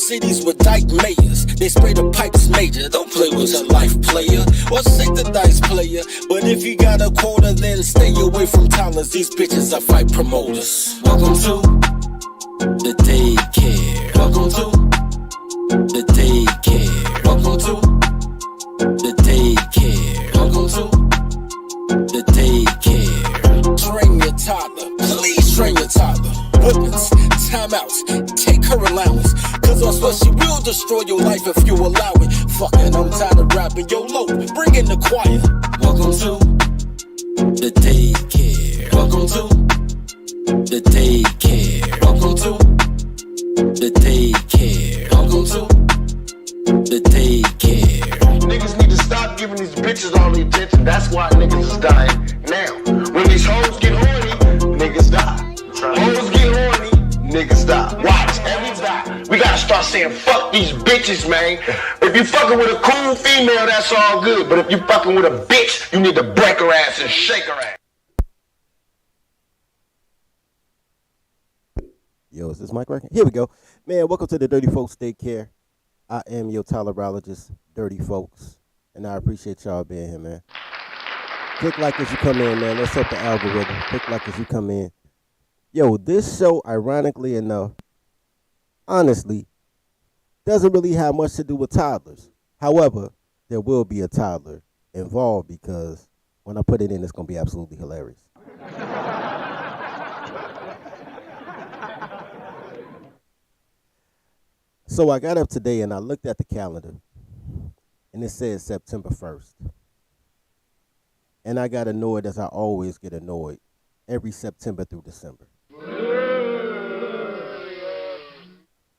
cities with dyke mayors. They spray the pipes major. Don't play with your life, player. Or shake the dice, player. But if you got a quarter, then stay away from toddlers. These bitches are fight promoters. Welcome to the daycare. Welcome to the daycare. Welcome to the daycare. Welcome to the daycare. Train your toddler. Please train your toddler. Whippings, timeouts, take her allowance. Cause on what she will destroy your life if you allow it. Fucking, I'm tired of rapping. Yo, low, bring in the choir. Welcome to the daycare. Welcome to the daycare. Welcome to the daycare. Welcome to the daycare. Niggas need to stop giving these bitches all the attention. That's why niggas is dying now. When these hoes get horny, niggas die. Hoes get horny, niggas die. Watch, everybody. We gotta start saying fuck these bitches, man. If you fucking with a cool female, that's all good. But if you fucking with a bitch, you need to break her ass and shake her ass. Yo, is this mic working? Here we go. Man, welcome to the Dirty Folks Daycare. I am your tolerologist, Dirty Folks, and I appreciate y'all being here, man. Click like as you come in, man. Let's up the algorithm. Click like as you come in. Yo, this show, ironically enough, honestly, doesn't really have much to do with toddlers. However, there will be a toddler involved because when I put it in, it's going to be absolutely hilarious. So I got up today and I looked at the calendar and it said September 1st. And I got annoyed as I always get annoyed every September through December.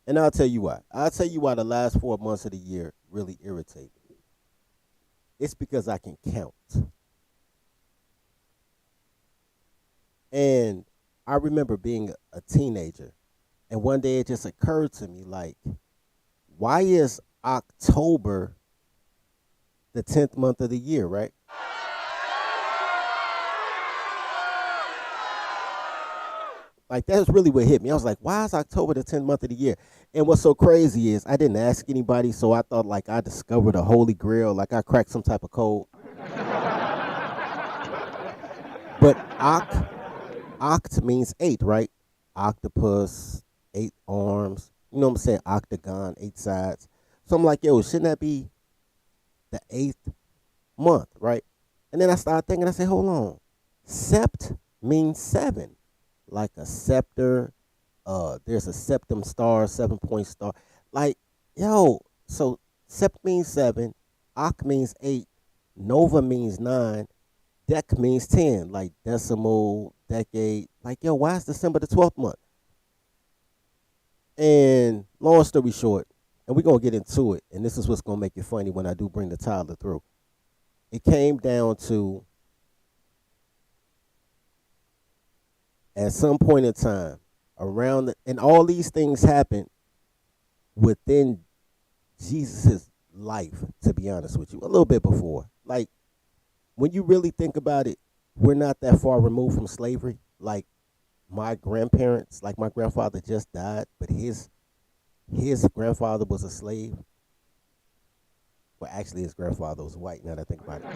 And I'll tell you why. I'll tell you why the last 4 months of the year really irritate me. It's because I can count. And I remember being a teenager. And one day it just occurred to me, like, why is October the 10th month of the year, right? Like, that's really what hit me. I was like, why is October the 10th month of the year? And what's so crazy is I didn't ask anybody, so I thought, like, I discovered a holy grail, like I cracked some type of code. But oct means 8, right? Octopus, 8 arms, you know what I'm saying? Octagon, 8 sides. So I'm like, yo, shouldn't that be the 8th month, right? And then I started thinking, I said, hold on. Sept means 7, like a scepter. There's a septum star, 7-point star. Like, yo, so sept means 7, oct means 8, nova means 9, dec means 10, like decimal, decade. Like, yo, why is December the 12th month? And long story short, and we're going to get into it, and this is what's going to make it funny when I do bring the toddler through. It came down to, at some point in time, and all these things happened within Jesus' life, to be honest with you, a little bit before. Like, when you really think about it, we're not that far removed from slavery. Like, my grandparents, like my grandfather just died, but his grandfather was a slave. Well, actually, his grandfather was white, now that I think about it.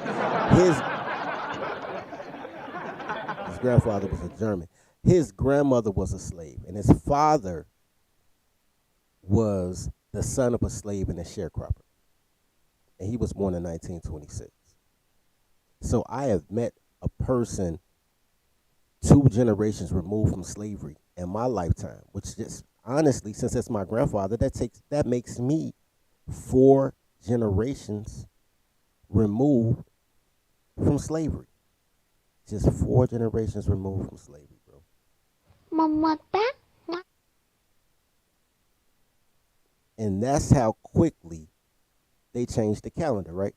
His grandfather was a German. His grandmother was a slave, and his father was the son of a slave and a sharecropper. And he was born in 1926. So I have met a person 2 generations removed from slavery in my lifetime, which just honestly, since it's my grandfather, that makes me 4 generations removed from slavery. Just 4 generations removed from slavery, bro. Mama, And that's how quickly they changed the calendar, right?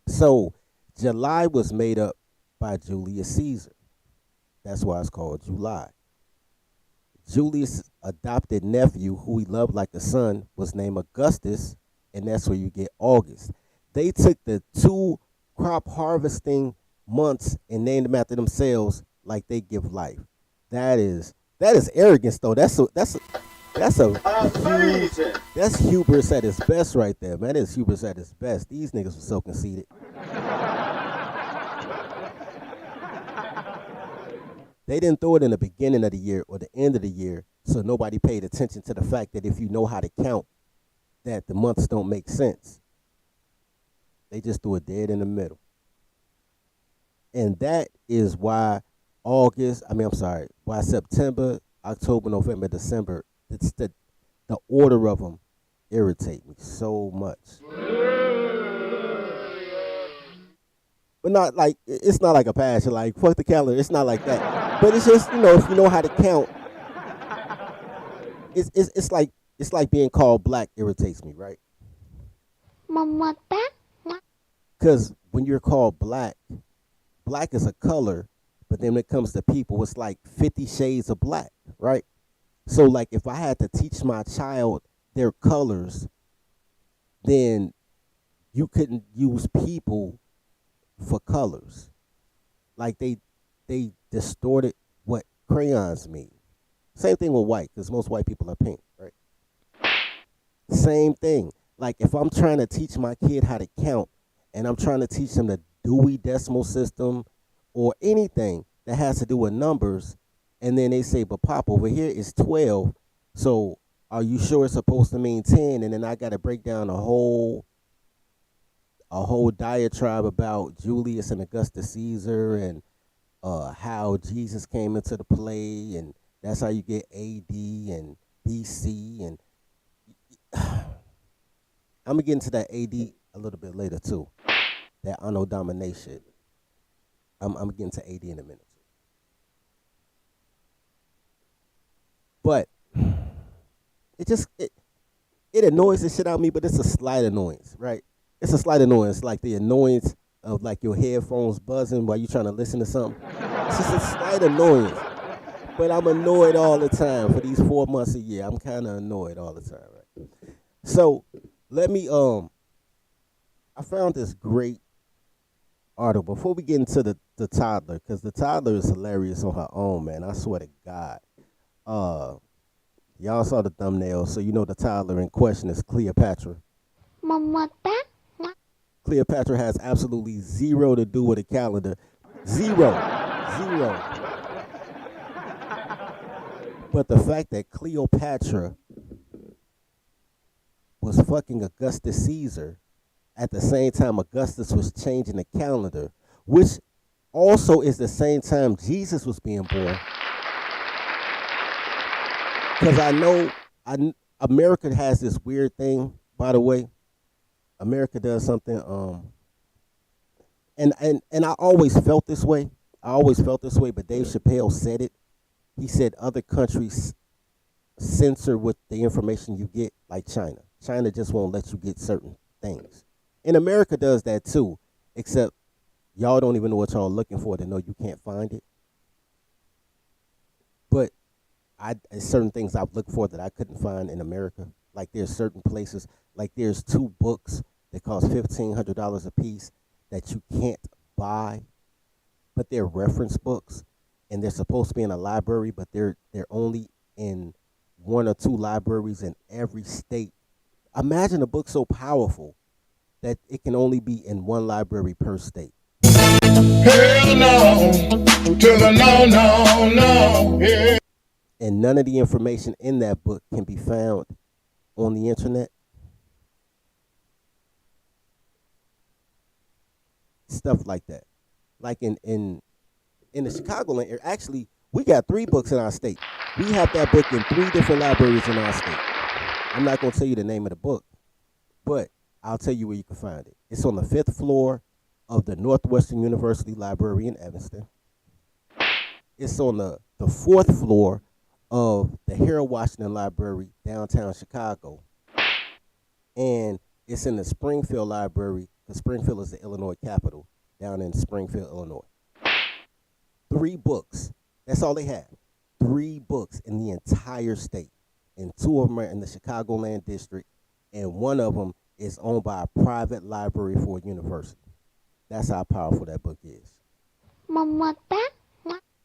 So July was made up by Julius Caesar. That's why it's called July. Julius' adopted nephew, who he loved like a son, was named Augustus, and that's where you get August. They took the 2 crop harvesting months and named them after themselves like they give life. That is arrogance, though. That's a huge. Amazing. That's hubris at its best, right there, man. It's hubris at its best. These niggas were so conceited. They didn't throw it in the beginning of the year or the end of the year, so nobody paid attention to the fact that if you know how to count, that the months don't make sense. They just threw it dead in the middle. And that is why why September, October, November, December, it's the order of them irritate me so much. But not like, it's not like a passion, like, fuck the calendar, it's not like that. But it's just, if you know how to count, it's like being called black irritates me, right? Because when you're called black, black is a color, but then when it comes to people, it's like 50 shades of black, right? So, like, if I had to teach my child their colors, then you couldn't use people for colors. Like, they distorted what crayons mean. Same thing with white, because most white people are pink, right? Same thing. Like, if I'm trying to teach my kid how to count, and I'm trying to teach them the Dewey Decimal System or anything that has to do with numbers, and then they say, but Pop, over here is 12, so are you sure it's supposed to mean 10? And then I got to break down a whole diatribe about Julius and Augustus Caesar and how Jesus came into the play, and that's how you get AD and BC. And I'm going to get into that AD a little bit later, too. That Anno domination. I'm getting to AD in a minute. But it annoys the shit out of me, but it's a slight annoyance, right? It's a slight annoyance, like the annoyance of like your headphones buzzing while you're trying to listen to something. It's just a slight annoyance. But I'm annoyed all the time for these 4 months a year. I'm kind of annoyed all the time, right? So let me I found this great article before we get into the toddler, because the toddler is hilarious on her own, man. I swear to God. Y'all saw the thumbnail, so you know the toddler in question is Cleopatra. Cleopatra has absolutely zero to do with a calendar. Zero. But the fact that Cleopatra was fucking Augustus Caesar at the same time Augustus was changing the calendar, which also is the same time Jesus was being born. Because I know America has this weird thing, by the way. America does something, and I always felt this way. But Dave Chappelle said it. He said other countries censor what the information you get, like China. China just won't let you get certain things. And America does that too, except y'all don't even know what y'all looking for to know you can't find it. But there's certain things I've looked for that I couldn't find in America. Like there's certain places, like there's 2 books that cost $1,500 a piece that you can't buy, but they're reference books, and they're supposed to be in a library, but they're only in 1 or 2 libraries in every state. Imagine a book so powerful that it can only be in 1 library per state. Hell no, to the no, yeah. And none of the information in that book can be found on the internet. Stuff like that. Like in the Chicagoland area, actually, we got 3 books in our state. We have that book in 3 different libraries in our state. I'm not going to tell you the name of the book, but I'll tell you where you can find it. It's on the 5th floor of the Northwestern University Library in Evanston. It's on the 4th floor of the Harold Washington Library, downtown Chicago. And it's in the Springfield Library, because Springfield is the Illinois capital, down in Springfield, Illinois. 3 books. That's all they have. 3 books in the entire state. And 2 of them are in the Chicagoland district, and 1 of them is owned by a private library for a university. That's how powerful that book is.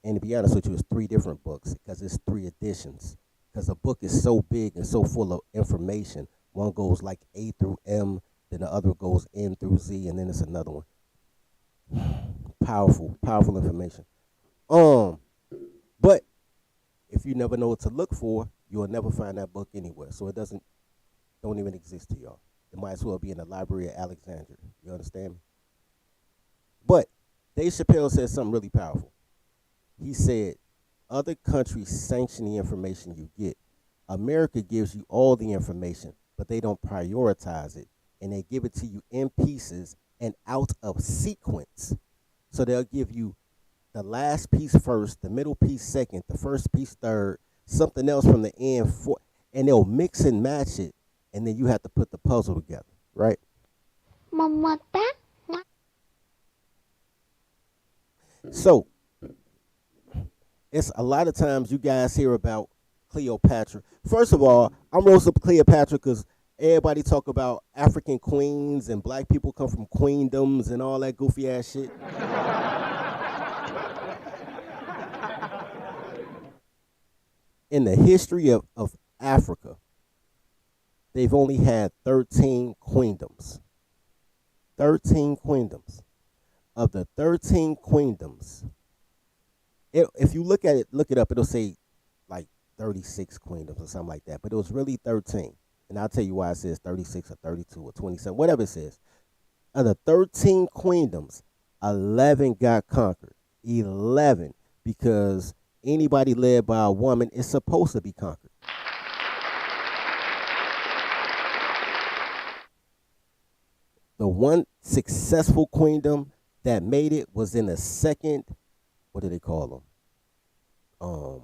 And to be honest with you, it's 3 different books, because it's 3 editions, because the book is so big and so full of information. One goes like A through M, then the other goes N through Z, and then it's another one. Powerful, powerful information. Um, but if you never know what to look for, you'll never find that book anywhere. So it don't even exist to y'all. It might as well be in the Library of Alexandria. You understand me? But Dave Chappelle said something really powerful. He said, other countries sanction the information you get. America gives you all the information, but they don't prioritize it. And they give it to you in pieces and out of sequence. So they'll give you the last piece first, the middle piece second, the first piece third, something else from the end fourth, and they'll mix and match it, and then you have to put the puzzle together, right? So it's a lot of times you guys hear about Cleopatra. First of all, I'm roasting Cleopatra because everybody talk about African queens and black people come from queendoms and all that goofy ass shit. In the history of Africa, they've only had 13 queendoms. 13 queendoms. Of the 13 queendoms, if you look at it, look it up, it'll say like 36 queendoms or something like that. But it was really 13. And I'll tell you why it says 36 or 32 or 27, whatever it says. Of the 13 queendoms, 11 got conquered. 11, because anybody led by a woman is supposed to be conquered. The one successful queendom that made it was in the second, what do they call them?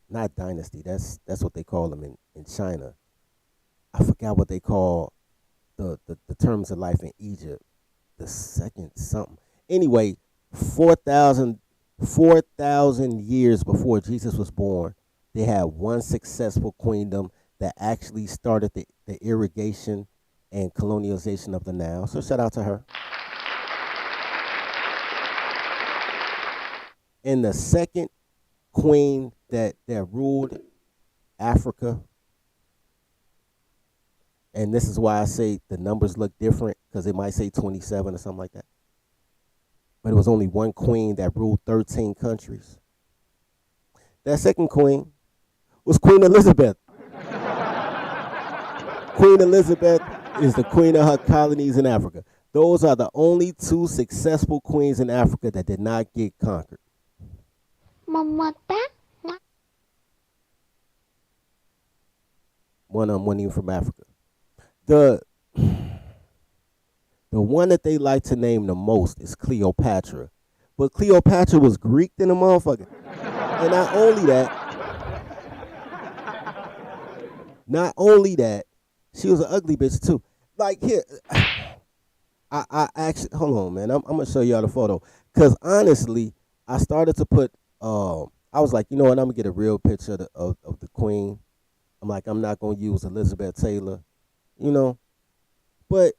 Not dynasty. That's what they call them in China. I forgot what they call the terms of life in Egypt. The second something. Anyway, 4,000 years before Jesus was born, they had one successful queendom that actually started the irrigation and colonialization of the Nile. So shout out to her. And the second queen that ruled Africa, and this is why I say the numbers look different, because it might say 27 or something like that. But it was only one queen that ruled 13 countries. That second queen was Queen Elizabeth. Queen Elizabeth is the queen of her colonies in Africa. Those are the only two successful queens in Africa that did not get conquered. One of them wasn't even from Africa. The one that they like to name the most is Cleopatra. But Cleopatra was Greek than a motherfucker. And not only that, she was an ugly bitch too. Like here, I actually, hold on, man. I'm gonna show y'all the photo. Cause honestly, I started to put, I was like, you know what, I'm gonna get a real picture of the queen. I'm like, I'm not gonna use Elizabeth Taylor, you know. But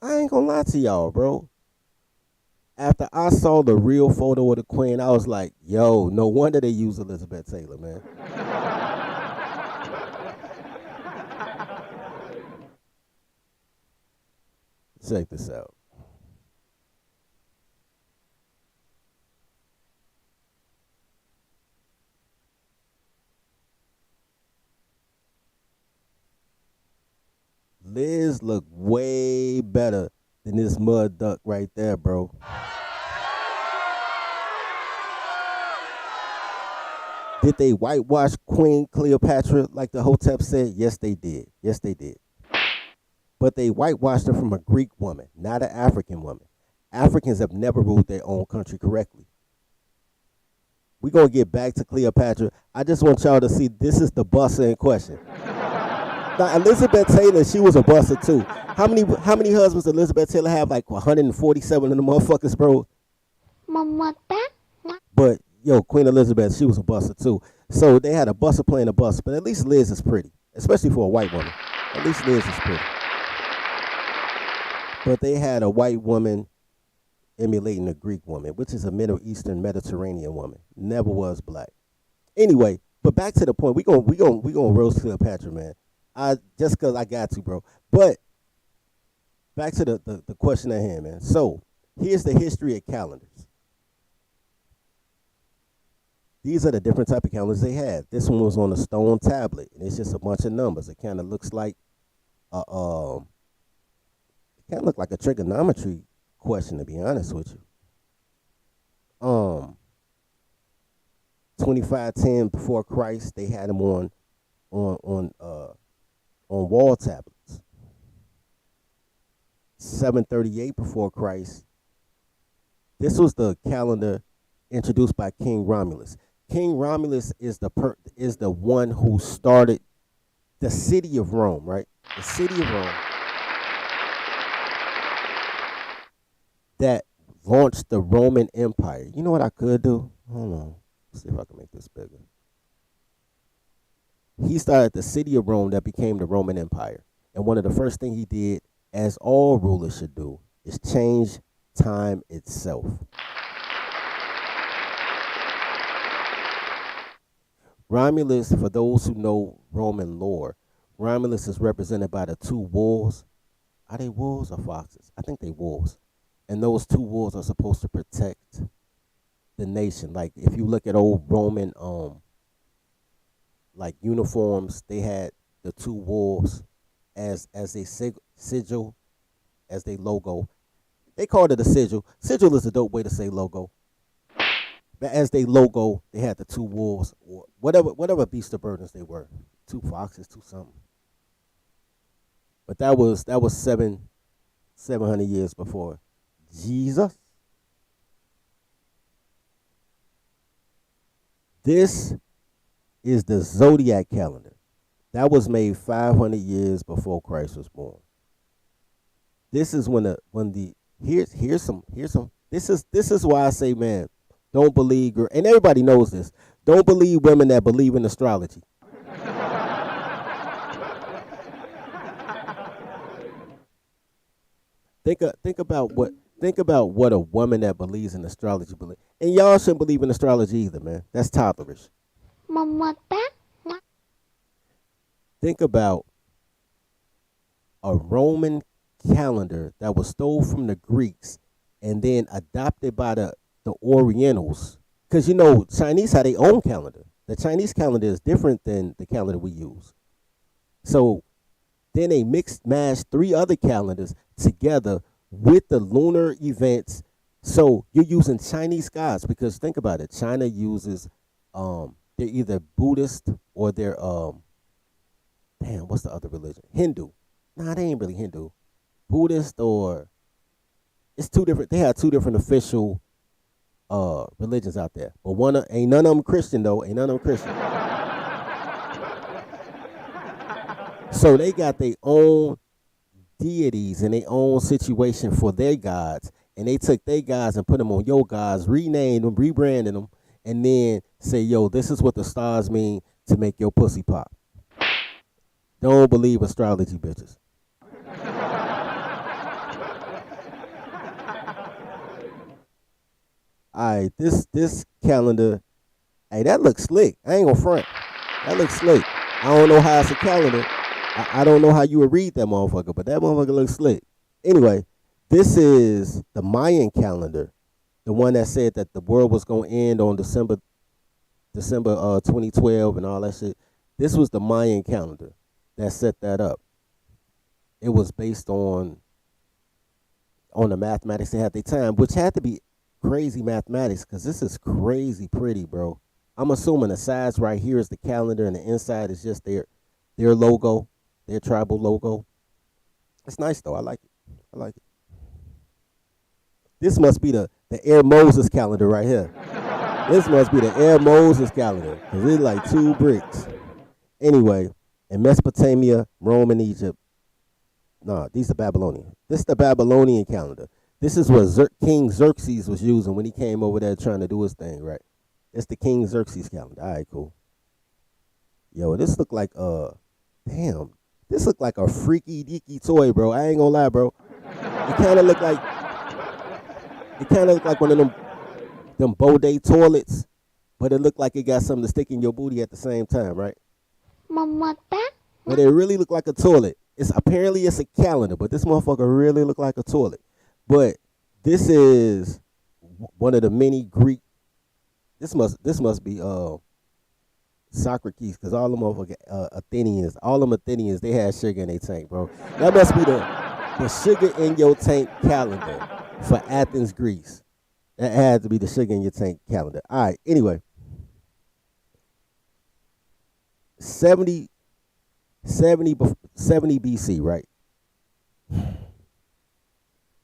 I ain't gonna lie to y'all, bro. After I saw the real photo of the queen, I was like, yo, no wonder they use Elizabeth Taylor, man. Check this out. Liz look way better than this mud duck right there, bro. Did they whitewash Queen Cleopatra like the Hotep said? Yes, they did. Yes, they did. But they whitewashed her from a Greek woman, not an African woman. Africans have never ruled their own country correctly. We're going to get back to Cleopatra. I just want y'all to see this is the buster in question. Now, Elizabeth Taylor, she was a buster too. How many husbands did Elizabeth Taylor have? Like 147 of the motherfuckers, bro. But yo, Queen Elizabeth, she was a buster too. So they had a buster playing a buster. But at least Liz is pretty, especially for a white woman. At least Liz is pretty. But they had a white woman emulating a Greek woman, which is a Middle Eastern Mediterranean woman. Never was black. Anyway, But back to the point, we gonna roast Cleopatra, man. I just cause I got to, bro. But back to the question at hand, man. So here's the history of calendars. These are the different type of calendars they had. This one was on a stone tablet, and it's just a bunch of numbers. It kind of looks like a it kind of look like a trigonometry question, to be honest with you. 2510 before Christ, they had them on wall tablets. 738 before Christ. This was the calendar introduced by King Romulus. King Romulus is the one who started the city of Rome, right? The city of Rome that launched the Roman Empire. You know what I could do? Hold on. Let's see if I can make this bigger. He started the city of Rome that became the Roman Empire. And one of the first things he did, as all rulers should do, is change time itself. Romulus, for those who know Roman lore, Romulus is represented by the two wolves. Are they wolves or foxes? I think they wolves. And those two wolves are supposed to protect the nation. Like if you look at old Roman like uniforms, they had the two wolves as a sigil, as their logo. They called it a sigil. Sigil is a dope way to say logo. But as they logo, they had the two wolves or whatever beast of burdens they were. Two foxes, two something. But that was 700 years before Jesus. This is the zodiac calendar. That was made 500 years before Christ was born. This is here's some this is why I say, man, don't believe, and everybody knows this, don't believe women that believe in astrology. Think about what a woman that believes in astrology believes. And y'all shouldn't believe in astrology either, man. That's toddlerish. Think about a Roman calendar that was stole from the Greeks and then adopted by the Orientals. Because, Chinese had their own calendar. The Chinese calendar is different than the calendar we use. So then they mashed 3 other calendars together with the lunar events. So you're using Chinese gods because think about it. China uses, they're either Buddhist or they're, what's the other religion? Hindu. Nah, they ain't really Hindu. Buddhist or, it's 2 different, they have 2 different official religions out there. But ain't none of them Christian though. Ain't none of them Christian. So they got their own deities and their own situation for their gods. And they took their gods and put them on your gods, renamed them, rebranded them, and then say, yo, this is what the stars mean to make your pussy pop. Don't believe astrology, bitches. All right, this calendar, hey, that looks slick. I ain't gonna front. That looks slick. I don't know how it's a calendar. I don't know how you would read that motherfucker, but that motherfucker looks slick. Anyway, this is the Mayan calendar, the one that said that the world was gonna end on December 2012 and all that shit. This was the Mayan calendar that set that up. It was based on the mathematics they had at the time, which had to be crazy mathematics because this is crazy pretty, bro. I'm assuming the size right here is the calendar and the inside is just their logo, their tribal logo. It's nice though. I like it. This must be the Air Moses calendar right here. This must be the Air Moses calendar because it's like 2 bricks. Anyway, in Mesopotamia, Rome, and Egypt. Nah, these are Babylonian. This is the Babylonian calendar. This is what King Xerxes was using when he came over there trying to do his thing, right? It's the King Xerxes calendar. All right, cool. Yo, this look like this look like a freaky deaky toy, bro. I ain't gonna lie, bro. It kind of look like one of them Baudet toilets but it looked like it got something to stick in your booty at the same time, right? Mamata. But it really looked like a toilet. It's apparently it's a calendar, but this motherfucker really looked like a toilet. But this is one of the many Greek. This must be Socrates, because all them motherfucking Athenians, they had sugar in their tank, bro. That must be the sugar in your tank calendar for Athens, Greece. That had to be the sugar in your tank calendar. All right, anyway. 70 BC, right?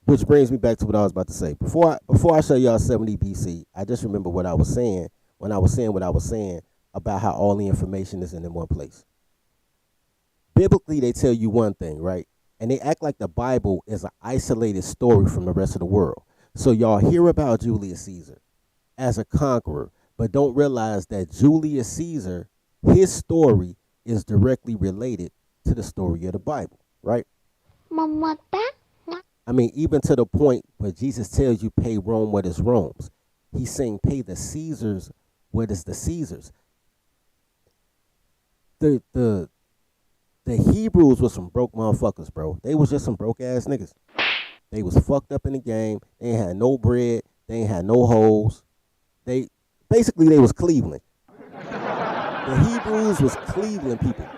Which brings me back to what I was about to say. Before I show y'all 70 BC, I just remember what I was saying when I was saying what I was saying about how all the information is in one place. Biblically, they tell you one thing, right? And they act like the Bible is an isolated story from the rest of the world. So y'all hear about Julius Caesar as a conqueror, but don't realize that Julius Caesar, his story is directly related to the story of the Bible, right? Mamata. I mean, even to the point where Jesus tells you pay Rome what is Rome's. He's saying pay the Caesars what is the Caesars. The Hebrews was some broke motherfuckers, bro. They was just some broke ass niggas. They was fucked up in the game. They ain't had no bread. They ain't had no hoes. They was Cleveland. The Hebrews was Cleveland people.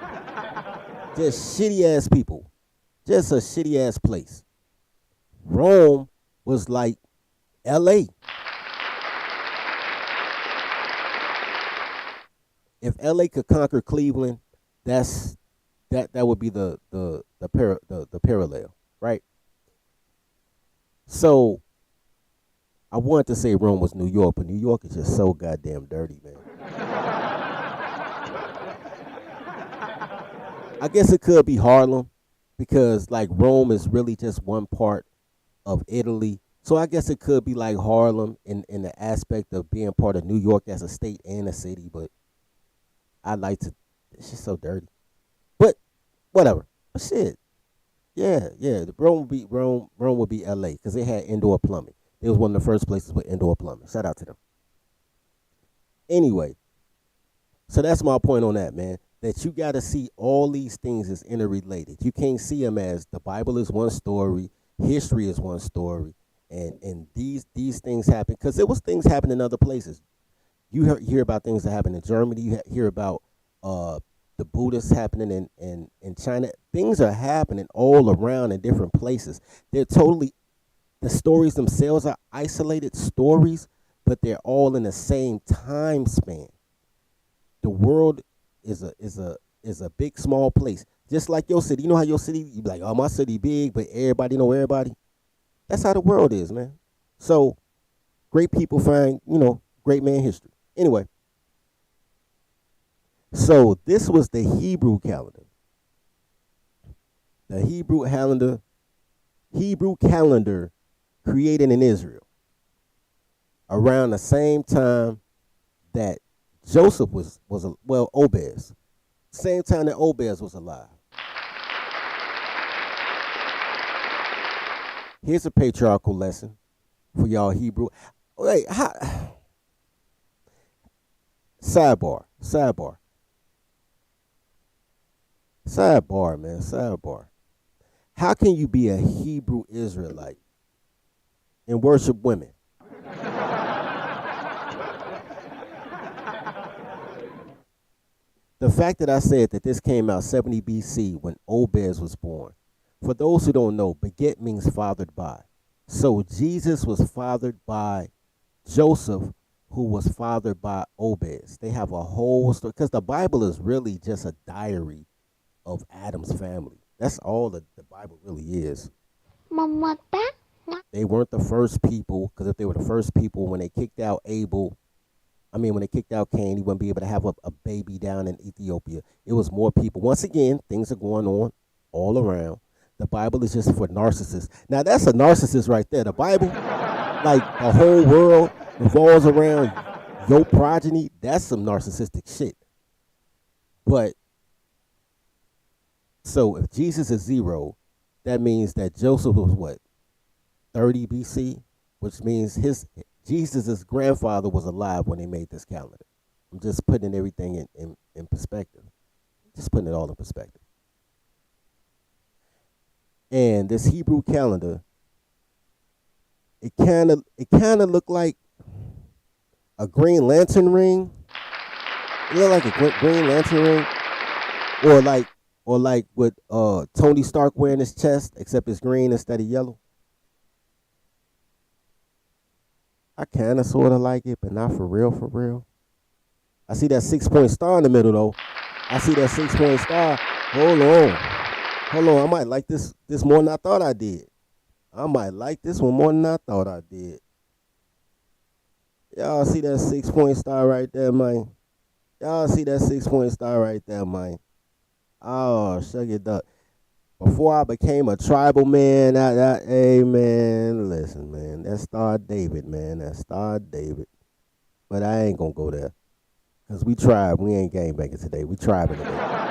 Just shitty ass people. Just a shitty ass place. Rome was like LA. If LA could conquer Cleveland, that would be the parallel, right? So I wanted to say Rome was New York, but New York is just so goddamn dirty, man. I guess it could be Harlem, because like Rome is really just one part of Italy. So I guess it could be like Harlem in the aspect of being part of New York as a state and a city, but it's just so dirty. But whatever. But shit. Yeah. Rome would be LA, because they had indoor plumbing. It was one of the first places with indoor plumbing. Shout out to them. Anyway, so that's my point on that, man. That you got to see all these things as interrelated. You can't see them as the Bible is one story, history is one story, and these things happen because there was things happen in other places. You hear about things that happen in Germany. You hear about the Buddhists happening in China. Things are happening all around in different places. The stories themselves are isolated stories, but they're all in the same time span. The world is a big small place, just like your city. You know how your city, you be like, oh, my city big, but everybody know everybody. That's how the world is, man. So great people find great man history. Anyway, so this was the Hebrew calendar. The Hebrew calendar created in Israel around the same time that Joseph was Obez. Same time that Obez was alive. Here's a patriarchal lesson for y'all Hebrew. Wait, sidebar, man, sidebar. How can you be a Hebrew Israelite and worship women? The fact that I said that this came out 70 BC when Obez was born. For those who don't know, beget means fathered by. So Jesus was fathered by Joseph, who was fathered by Obez. They have a whole story, because the Bible is really just a diary of Adam's family. That's all that the Bible really is. Mamata. They weren't the first people, because if they were the first people, when they kicked out when they kicked out Cain, he wouldn't be able to have a baby down in Ethiopia. It was more people. Once again, things are going on all around. The Bible is just for narcissists. Now, that's a narcissist right there. The Bible, like the whole world revolves around your progeny. That's some narcissistic shit. But, so if Jesus is 0, that means that Joseph was what? 30 BC? Which means Jesus' grandfather was alive when they made this calendar. I'm just putting everything in perspective. Just putting it all in perspective. And this Hebrew calendar, it kinda looked like a Green Lantern ring. It looked like a Green Lantern ring, or like with Tony Stark wearing his chest, except it's green instead of yellow. I kind of sort of like it, but not for real, for real. I see that 6 point star in the middle though. I see that 6 point star. Hold on. I might like this more than I thought I did. I might like this one more than I thought I did. Y'all see that 6 point star right there, man? Y'all see that 6 point star right there, man? Oh, shuck it up. Before I became a tribal man, hey man, listen, man, that Star David, man, that Star David. But I ain't gonna go there. Cause we tribe, we ain't gangbanging today. We tribing today.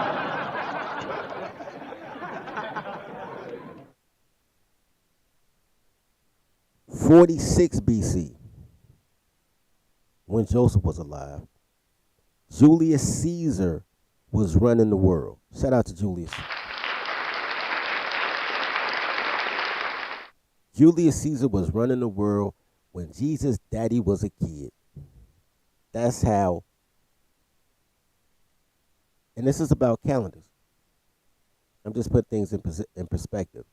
46 BC, when Joseph was alive, Julius Caesar was running the world. Shout out to Julius. Julius Caesar was running the world when Jesus' daddy was a kid. That's how. And this is about calendars. I'm just putting things in perspective.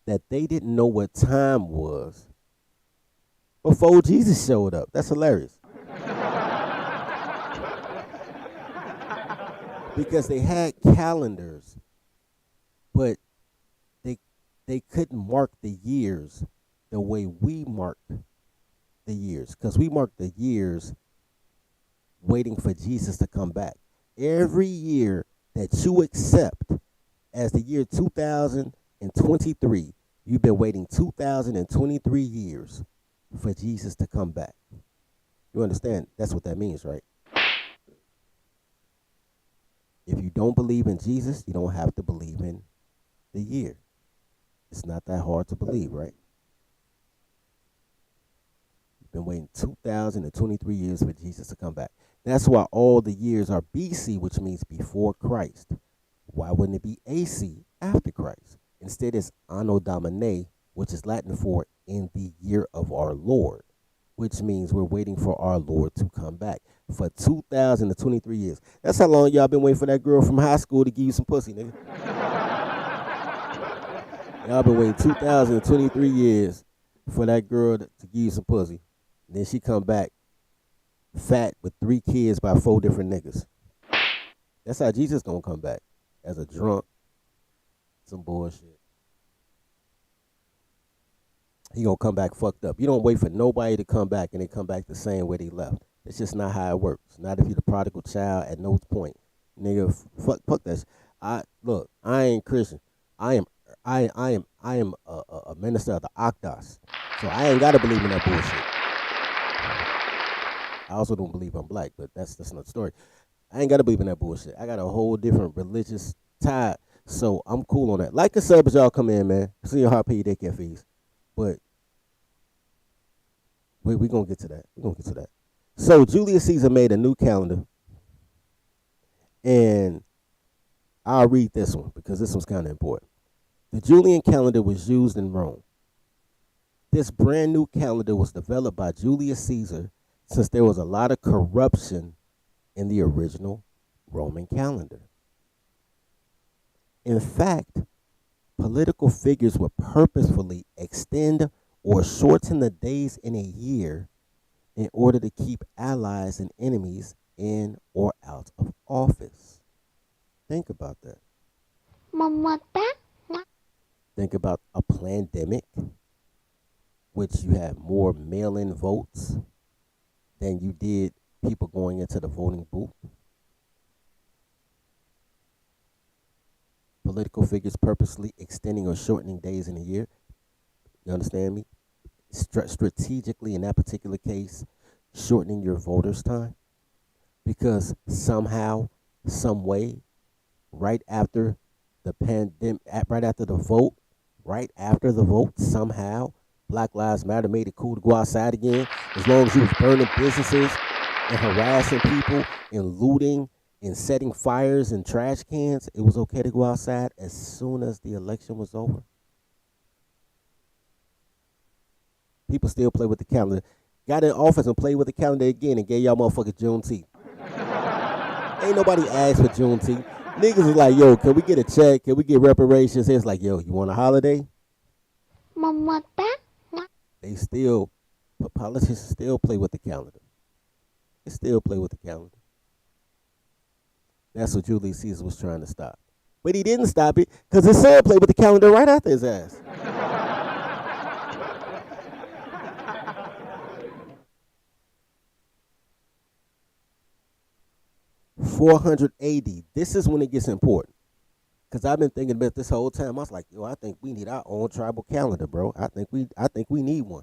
That they didn't know what time was before Jesus showed up. That's hilarious. Because they had calendars, but they couldn't mark the years the way we mark the years. Because we mark the years waiting for Jesus to come back. Every year that you accept as the year 2023, you've been waiting 2023 years for Jesus to come back. You understand? That's what that means, right? If you don't believe in Jesus, you don't have to believe in the year. It's not that hard to believe, right? You've been waiting 2023 years for Jesus to come back. That's why all the years are BC, which means before Christ. Why wouldn't it be AC, after Christ? Instead, it's Anno Domini, which is Latin for in the year of our Lord, which means we're waiting for our Lord to come back for 2023 years. That's how long y'all been waiting for that girl from high school to give you some pussy, nigga. Y'all been waiting 2023 years for that girl to give you some pussy. And then she come back fat with 3 kids by 4 different niggas. That's how Jesus gonna come back. As a drunk. Some bullshit. He gonna come back fucked up. You don't wait for nobody to come back and they come back the same way they left. It's just not how it works. Not if you're the prodigal child at no point. Nigga, fuck that shit. I ain't Christian. I am a minister of the Octos. So I ain't gotta believe in that bullshit. I also don't believe I'm black, but that's another story. I ain't gotta believe in that bullshit. I got a whole different religious tie, so I'm cool on that. Like and sub as y'all come in, man. See your heart pay your daycare fees. But we gonna get to that. We're gonna get to that. So Julius Caesar made a new calendar, and I'll read this one because this one's kind of important. The Julian calendar was used in Rome. This brand new calendar was developed by Julius Caesar since there was a lot of corruption in the original Roman calendar. In fact, political figures would purposefully extend or shorten the days in a year in order to keep allies and enemies in or out of office. Think about that. Think about a pandemic, which you have more mail-in votes than you did people going into the voting booth. Political figures purposely extending or shortening days in a year. You understand me? Strategically, in that particular case, shortening your voters' time. Because somehow, some way, right after the pandemic, right after the vote, somehow, Black Lives Matter made it cool to go outside again. As long as you was burning businesses and harassing people and looting and setting fires and trash cans, it was okay to go outside as soon as the election was over. People still play with the calendar. Got in office and played with the calendar again and gave y'all motherfuckers Juneteenth. Ain't nobody asked for Juneteenth. Niggas was like, yo, can we get a check? Can we get reparations? It's like, yo, you want a holiday? Mamata. They still, politicians still play with the calendar. They still play with the calendar. That's what Julius Caesar was trying to stop. But he didn't stop it because his son played with the calendar right after his ass. 400 AD. This is when it gets important. Because I've been thinking about this whole time. I was like, yo, I think we need our own tribal calendar, bro. I think we need one.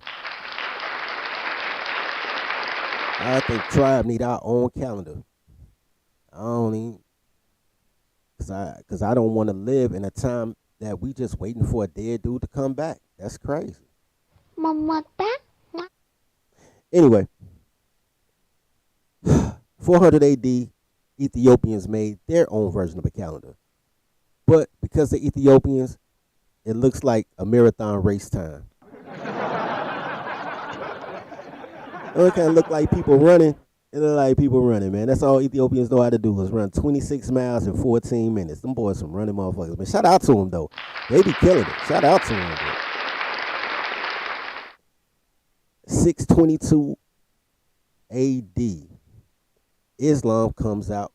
I think tribe need our own calendar. I don't even, because I don't want to live in a time that we just waiting for a dead dude to come back. That's crazy. Mamata. Anyway, 400 AD, Ethiopians made their own version of a calendar. But because the Ethiopians, it looks like a marathon race time. It kind of look like people running. It look like people running, man. That's all Ethiopians know how to do is run 26 miles in 14 minutes. Them boys some running motherfuckers. Man, shout out to them, though. They be killing it. Shout out to them, bro. 622 AD, Islam comes out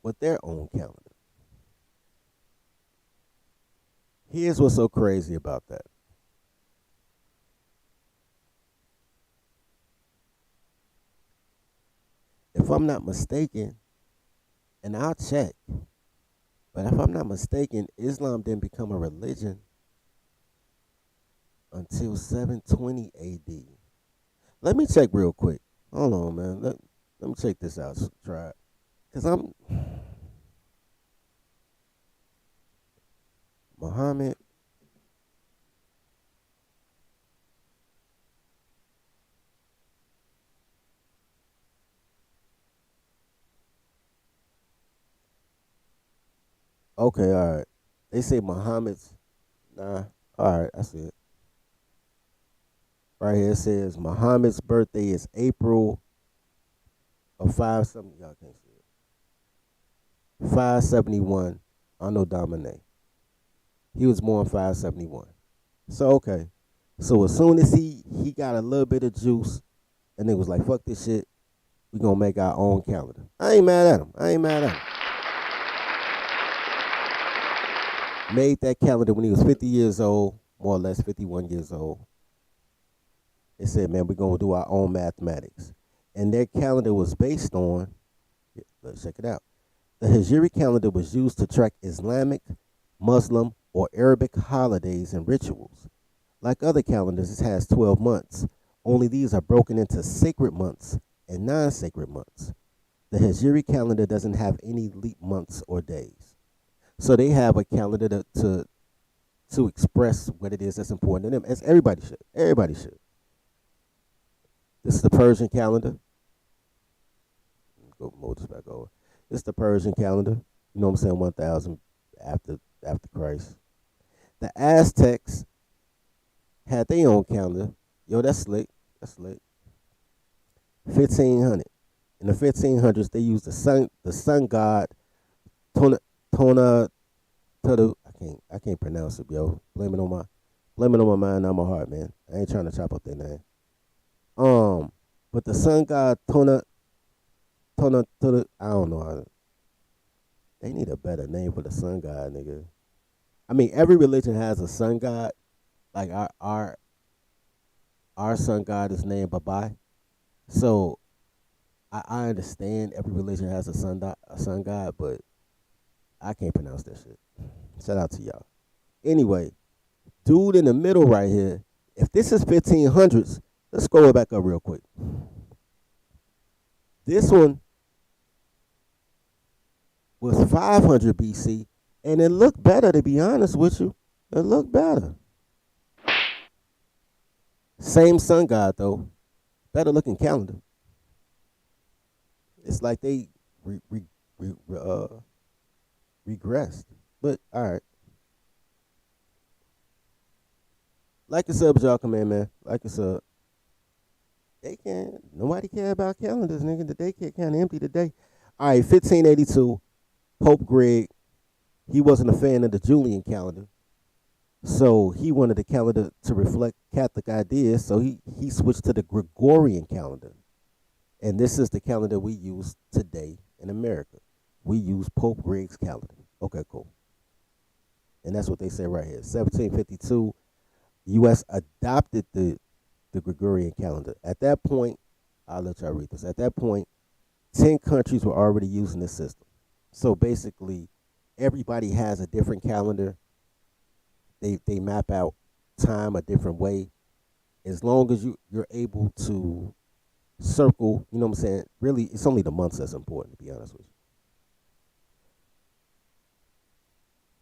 with their own calendar. Here's what's so crazy about that. If I'm not mistaken, and I'll check, but if I'm not mistaken, Islam didn't become a religion until 720 AD. Let me check real quick. Hold on, man. Let me check this out. Try it. Because Muhammad. Okay, all right. They say Muhammad's. Nah. All right, I see it. Right here it says Muhammad's birthday is April of 5 something. Y'all can't see it. 571. Anno Domine. He was born 571. So okay. So as soon as he got a little bit of juice, and they was like, fuck this shit, we gonna make our own calendar. I ain't mad at him. Made that calendar when he was 50 years old, more or less 51 years old. They said, man, we're going to do our own mathematics. And their calendar was based on, let's check it out. The Hijri calendar was used to track Islamic, Muslim, or Arabic holidays and rituals. Like other calendars, it has 12 months. Only these are broken into sacred months and non-sacred months. The Hijri calendar doesn't have any leap months or days. So they have a calendar to express what it is that's important to them, as everybody should. Everybody should. This is the Persian calendar. Go move this back over. This is the Persian calendar. You know what I'm saying? 1000 after Christ. The Aztecs had their own calendar. Yo, that's slick. 1500. In the 1500s, they used the sun god Tona. I can't pronounce it, yo. Blame it on my mind, not my heart, man. I ain't trying to chop up their name. But the sun god Tona, I don't know how. They need a better name for the sun god, nigga. I mean, every religion has a sun god. Like our sun god is named Babai. So I understand every religion has a sun god, but I can't pronounce that shit. Shout out to y'all. Anyway, dude in the middle right here, if this is 1500s, let's scroll it back up real quick. This one was 500 BC, and it looked better, to be honest with you. It looked better. Same sun god, though. better looking calendar. It's like they regressed. But all right. Like and sub, y'all come in, man. Like and sub. They can't. Nobody care about calendars, nigga. The daycare kind of empty today. All right, 1582. Pope Greg. He wasn't a fan of the Julian calendar, so he wanted the calendar to reflect Catholic ideas. So he switched to the Gregorian calendar, and this is the calendar we use today in America. We use Pope Greg's calendar. Okay, cool. And that's what they say right here. 1752, U.S. adopted the Gregorian calendar. At that point, I'll let y'all read this. At that point, 10 countries were already using this system. So basically, everybody has a different calendar. They map out time a different way. As long as you're able to circle, you know what I'm saying? Really, it's only the months that's important, to be honest with you.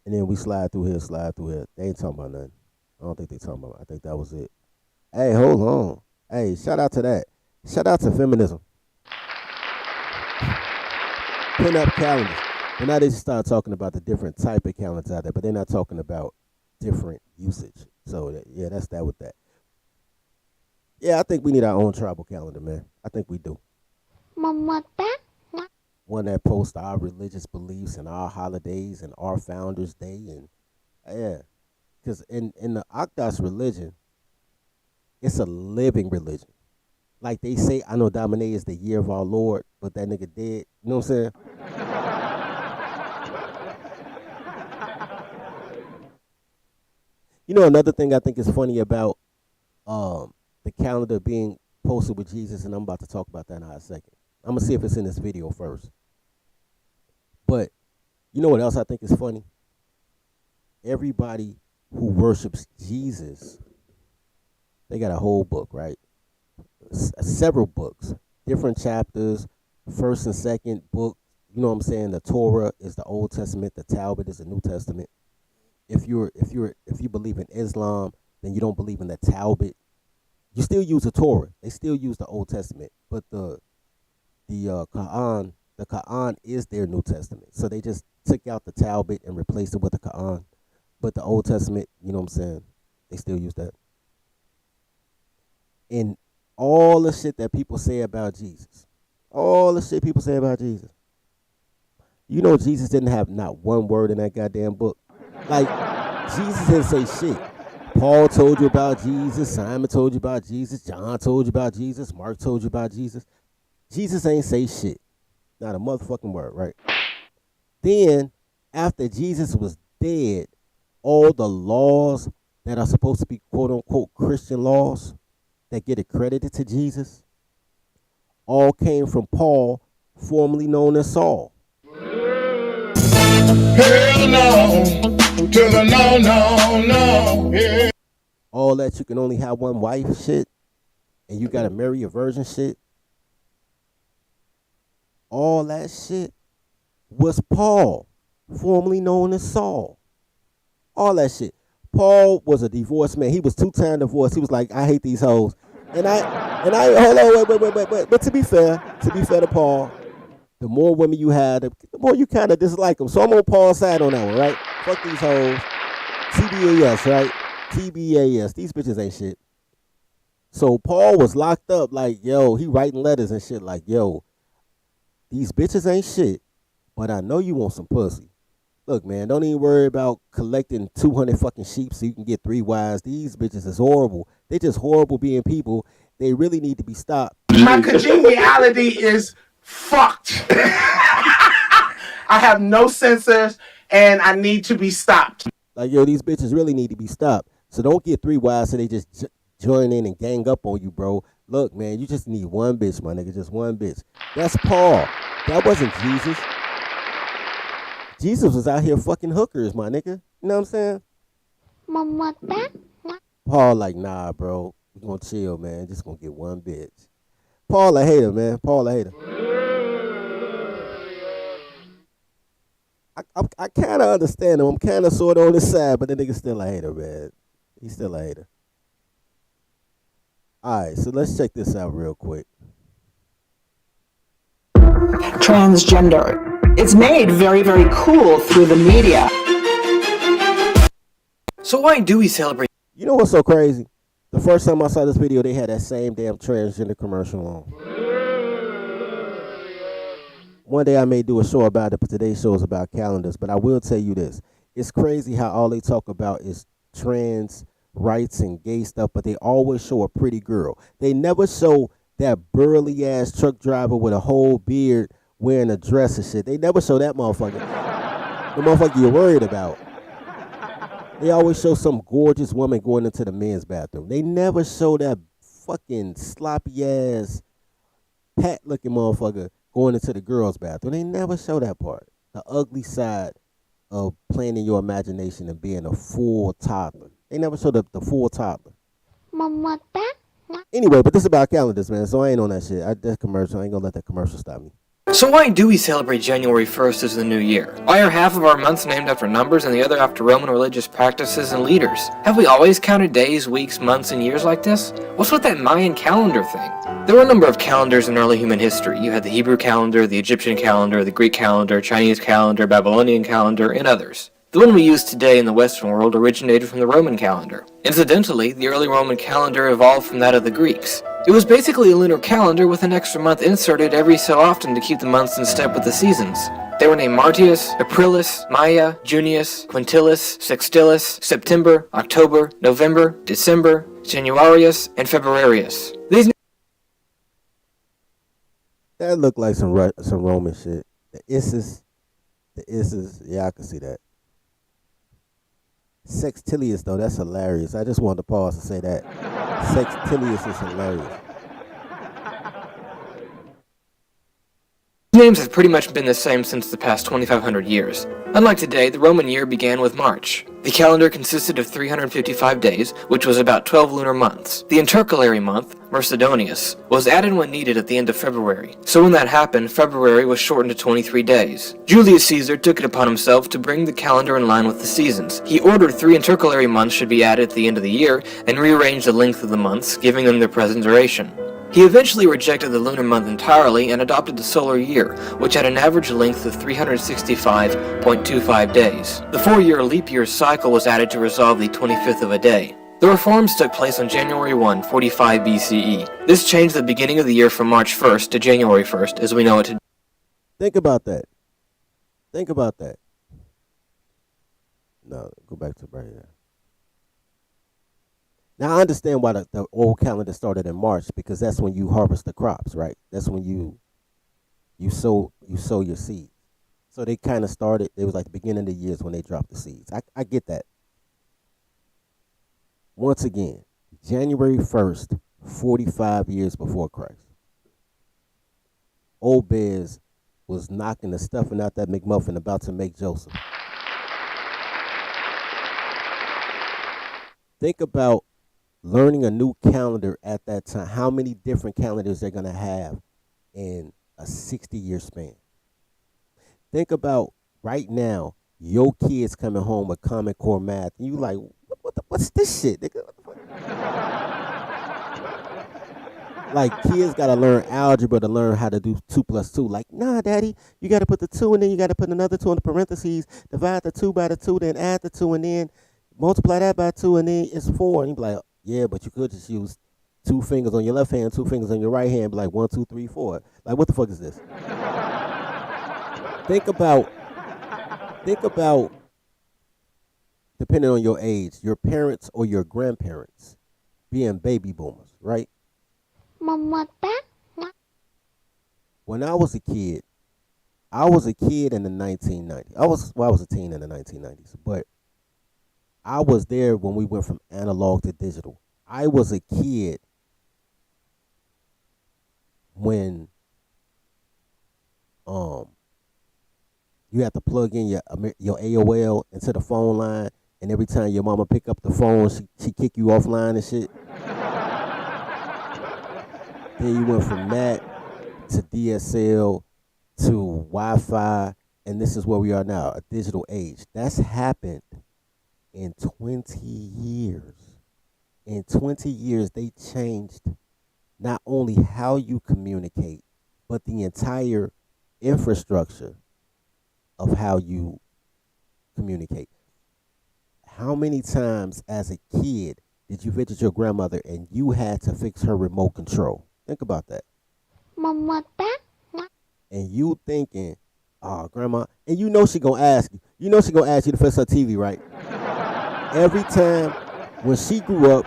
And then we slide through here. They ain't talking about nothing. I don't think they talking about it. I think that was it. Hey, hold on. Hey, shout out to that. Shout out to feminism. Pin up calendars. And now they just start talking about the different type of calendars out there, but they're not talking about different usage. So, yeah, that's that with that. Yeah, I think we need our own tribal calendar, man. I think we do. Mamata. One that posts our religious beliefs and our holidays and our Founders Day. And, yeah. Because in the Akdas religion, it's a living religion. Like they say, I know Domine is the year of our Lord, but that nigga dead. You know what I'm saying? You know, another thing I think is funny about the calendar being posted with Jesus, and I'm about to talk about that in a second. I'm going to see if it's in this video first. But you know what else I think is funny? Everybody who worships Jesus, they got a whole book, right? Several books, different chapters, first and second book. You know what I'm saying? The Torah is the Old Testament. The Talmud is the New Testament. If you believe in Islam, then you don't believe in the Talmud. You still use the Torah. They still use the Old Testament, but the Quran is their New Testament. So they just took out the Talmud and replaced it with the Quran. But the Old Testament, you know what I'm saying? They still use that. And all the shit that people say about Jesus, you know Jesus didn't have not one word in that goddamn book. Like, Jesus didn't say shit. Paul told you about Jesus. Simon told you about Jesus. John told you about Jesus. Mark told you about Jesus. Jesus ain't say shit. Not a motherfucking word, right? Then, after Jesus was dead, all the laws that are supposed to be quote-unquote Christian laws that get accredited to Jesus all came from Paul, formerly known as Saul. Hell no, to the no, yeah. All that you can only have one wife shit, and you gotta marry a virgin shit. All that shit was Paul, formerly known as Saul. All that shit. Paul was a divorced man. He was 2-time divorced. He was like, I hate these hoes. And I hold on, wait. But to be fair to Paul, the more women you had, the more you kind of dislike them. So I'm on Paul's side on that one, right? Fuck these hoes. TBAS, right? TBAS. These bitches ain't shit. So Paul was locked up like, yo, he writing letters and shit like, yo, these bitches ain't shit, but I know you want some pussy. Look, man, don't even worry about collecting 200 fucking sheep so you can get 3 wives. These bitches is horrible. They just horrible being people. They really need to be stopped. My congeniality is fucked. I have no sensors and I need to be stopped. Like, yo, these bitches really need to be stopped. So don't get 3 wives so they just join in and gang up on you, bro. Look, man, you just need one bitch, my nigga, just one bitch. That's Paul. That wasn't Jesus. Jesus was out here fucking hookers, my nigga. You know what I'm saying? Mamata. Paul like, nah, bro. We gonna chill, man. Just gonna get one bitch. Paul a hater, man. Paul a hater. I kind of understand him. I'm kind of sort of on his side, but the nigga's still a hater, man. He's still a hater. All right, so let's check this out real quick. Transgender. It's made very, very cool through the media. So why do we celebrate? You know what's so crazy? The first time I saw this video, they had that same damn transgender commercial on. One day I may do a show about it, but today's show is about calendars. But I will tell you this. It's crazy how all they talk about is trans rights and gay stuff, but they always show a pretty girl. They never show that burly ass truck driver with a whole beard wearing a dress and shit. They never show that motherfucker. The motherfucker you're worried about. They always show some gorgeous woman going into the men's bathroom. They never show that fucking sloppy ass, pat looking motherfucker going into the girls' bathroom. They never show that part. The ugly side of playing in your imagination and being a full toddler. They never show the full toddler. Mamata. Anyway, but this is about calendars, man. So I ain't on that shit. That commercial, I ain't gonna let that commercial stop me. So why do we celebrate January 1st as the new year? Why are half of our months named after numbers and the other after Roman religious practices and leaders? Have we always counted days, weeks, months, and years like this? What's with that Mayan calendar thing? There were a number of calendars in early human history. You had the Hebrew calendar, the Egyptian calendar, the Greek calendar, Chinese calendar, Babylonian calendar, and others. The one we use today in the Western world originated from the Roman calendar. Incidentally, the early Roman calendar evolved from that of the Greeks. It was basically a lunar calendar with an extra month inserted every so often to keep the months in step with the seasons. They were named Martius, Aprilis, Maia, Junius, Quintilis, Sextilis, September, October, November, December, Januarius, and Februarius. These That looked like some Roman shit. The Isis, yeah, I can see that. Sextilius, though, that's hilarious. I just wanted to pause to say that. Sextilius is hilarious. names have pretty much been the same since the past 2,500 years. Unlike today, the Roman year began with March. The calendar consisted of 355 days, which was about 12 lunar months. The intercalary month, Mercedonius, was added when needed at the end of February. So when that happened, February was shortened to 23 days. Julius Caesar took it upon himself to bring the calendar in line with the seasons. He ordered 3 intercalary months should be added at the end of the year, and rearranged the length of the months, giving them their present duration. He eventually rejected the lunar month entirely and adopted the solar year, which had an average length of 365.25 days. The 4-year leap year cycle was added to resolve the 25th of a day. The reforms took place on January 1, 45 BCE. This changed the beginning of the year from March 1st to January 1st as we know it today. Think about that. Think about that. No, go back to right here. Now, I understand why the old calendar started in March, because that's when you harvest the crops, right? That's when you sow your seeds. So they kind of started, it was like the beginning of the years when they dropped the seeds. I get that. Once again, January 1st, 45 years before Christ. Old Bez was knocking the stuffing out that McMuffin about to make Joseph. Think about learning a new calendar at that time. How many different calendars they're going to have in a 60-year span. Think about right now, your kids coming home with Common Core math, and you like, what's this shit, nigga? What the fuck? Like, kids got to learn algebra to learn how to do 2 plus 2. Like, nah, daddy, you got to put the 2 and then you got to put another 2 in the parentheses, divide the 2 by the 2, then add the 2, and then multiply that by 2, and then it's 4. And you be like, yeah, but you could just use 2 fingers on your left hand, 2 fingers on your right hand, be like 1, 2, 3, 4. Like, what the fuck is this? Think about, depending on your age, your parents or your grandparents being baby boomers, right? When I was a kid in the 1990s. I was a teen in the 1990s, but I was there when we went from analog to digital. I was a kid when you have to plug in your AOL into the phone line, and every time your mama pick up the phone, she kick you offline and shit. Then you went from that to DSL to Wi-Fi, and this is where we are now, a digital age. That's happened in 20 years. in 20 years, they changed not only how you communicate, but the entire infrastructure of how you communicate. How many times as a kid did you visit your grandmother and you had to fix her remote control? Think about that. Mamata. And you thinking, oh, grandma, and you know she gonna ask you. You know she gonna ask you to fix her TV, right? Every time when she grew up,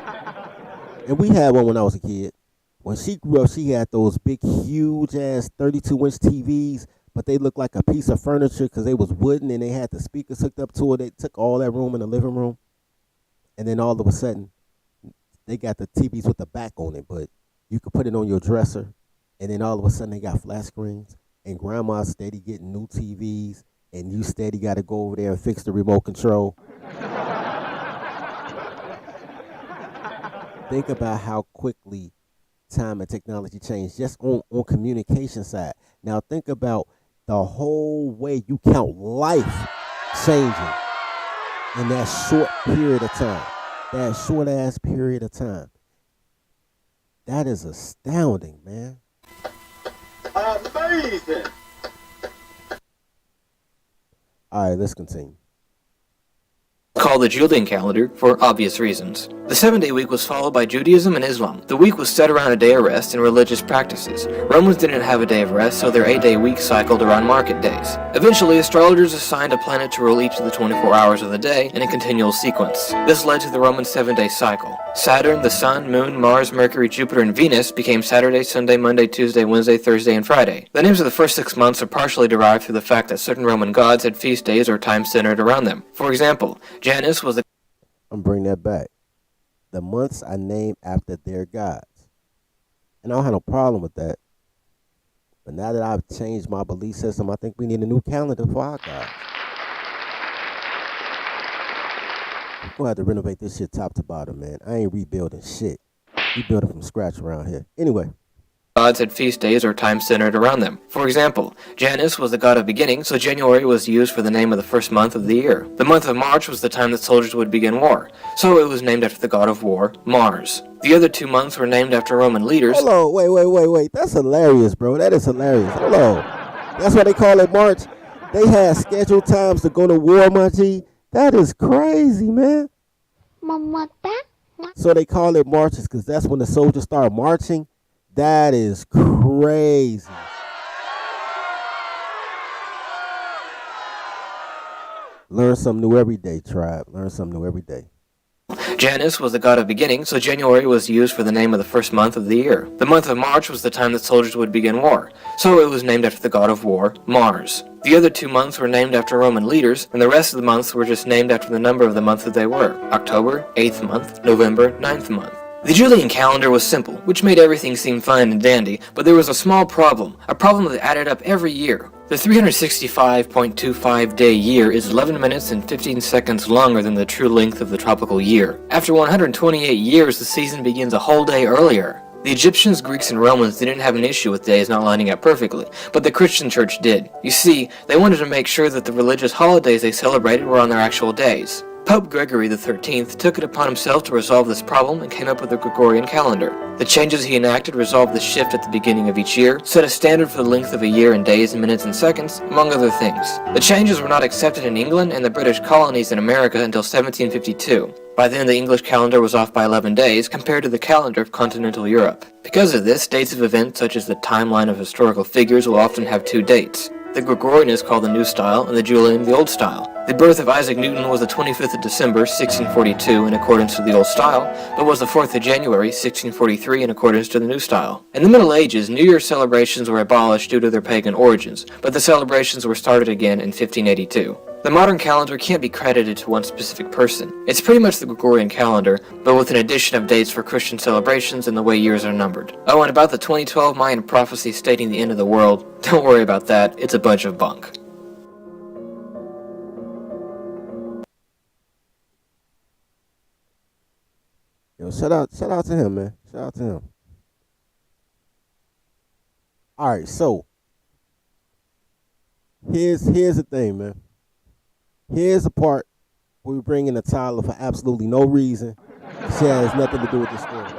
and we had one when I was a kid. When she grew up, she had those big, huge ass 32-inch TVs, but they looked like a piece of furniture because they was wooden and they had the speakers hooked up to it. They took all that room in the living room, and then all of a sudden, they got the TVs with the back on it, but you could put it on your dresser, and then all of a sudden they got flat screens, and grandma's steady getting new TVs, and you steady got to go over there and fix the remote control. Think about how quickly time and technology changed just on communication side. Now think about the whole way you count life changing in that short period of time. That short ass period of time. That is astounding, man. Amazing. All right, let's continue. Called the Julian calendar for obvious reasons. The 7-day week was followed by Judaism and Islam. The week was set around a day of rest and religious practices. Romans didn't have a day of rest, so their 8-day week cycled around market days. Eventually, astrologers assigned a planet to rule each of the 24 hours of the day in a continual sequence. This led to the Roman 7-day cycle. Saturn, the Sun, Moon, Mars, Mercury, Jupiter, and Venus became Saturday, Sunday, Monday, Tuesday, Wednesday, Thursday, and Friday. The names of the first 6 months are partially derived through the fact that certain Roman gods had feast days or times centered around them. For example, Janus was the I'm bringing that back. The months are named after their gods. And I don't have no problem with that. But now that I've changed my belief system, I think we need a new calendar for our gods. We're going to have to renovate this shit top to bottom, man. I ain't rebuilding shit. We building from scratch around here. Anyway. gods had feast days or times centered around them. For example, Janus was the god of beginning, so January was used for the name of the first month of the year. The month of March was the time that soldiers would begin war, so it was named after the god of war, Mars. The other 2 months were named after Roman leaders. Hold on, wait. That's hilarious, bro. That is hilarious. Hold on. That's why they call it March. They had scheduled times to go to war, my G. That is crazy, man. Mamata. So they call it marches because that's when the soldiers start marching. That is crazy. Learn something new every day, tribe. Learn something new every day. Janus was the god of beginning, so January was used for the name of the first month of the year. The month of March was the time that soldiers would begin war, so it was named after the god of war, Mars. The other 2 months were named after Roman leaders, and the rest of the months were just named after the number of the month that they were. October, 8th month, November, 9th month. The Julian calendar was simple, which made everything seem fine and dandy, but there was a small problem, a problem that added up every year. The 365.25 day year is 11 minutes and 15 seconds longer than the true length of the tropical year. After 128 years, the season begins a whole day earlier. The Egyptians, Greeks, and Romans didn't have an issue with days not lining up perfectly, but the Christian church did. You see, they wanted to make sure that the religious holidays they celebrated were on their actual days. Pope Gregory XIII took it upon himself to resolve this problem and came up with the Gregorian calendar. The changes he enacted resolved the shift at the beginning of each year, set a standard for the length of a year in days, minutes, and seconds, among other things. The changes were not accepted in England and the British colonies in America until 1752. By then, the English calendar was off by 11 days compared to the calendar of continental Europe. Because of this, dates of events such as the timeline of historical figures will often have two dates. The Gregorian is called the New Style and the Julian the Old Style. The birth of Isaac Newton was the 25th of December, 1642 in accordance to the Old Style, but was the 4th of January, 1643 in accordance to the New Style. In the Middle Ages, New Year celebrations were abolished due to their pagan origins, but the celebrations were started again in 1582. The modern calendar can't be credited to one specific person. It's pretty much the Gregorian calendar, but with an addition of dates for Christian celebrations and the way years are numbered. Oh, and about the 2012 Mayan prophecy stating the end of the world, don't worry about that, it's a bunch of bunk. Yo, shout out to him, man. Shout out to him. All right, so here's the thing, man. Here's the part where we bring in a Tyler for absolutely no reason. She has nothing to do with the story.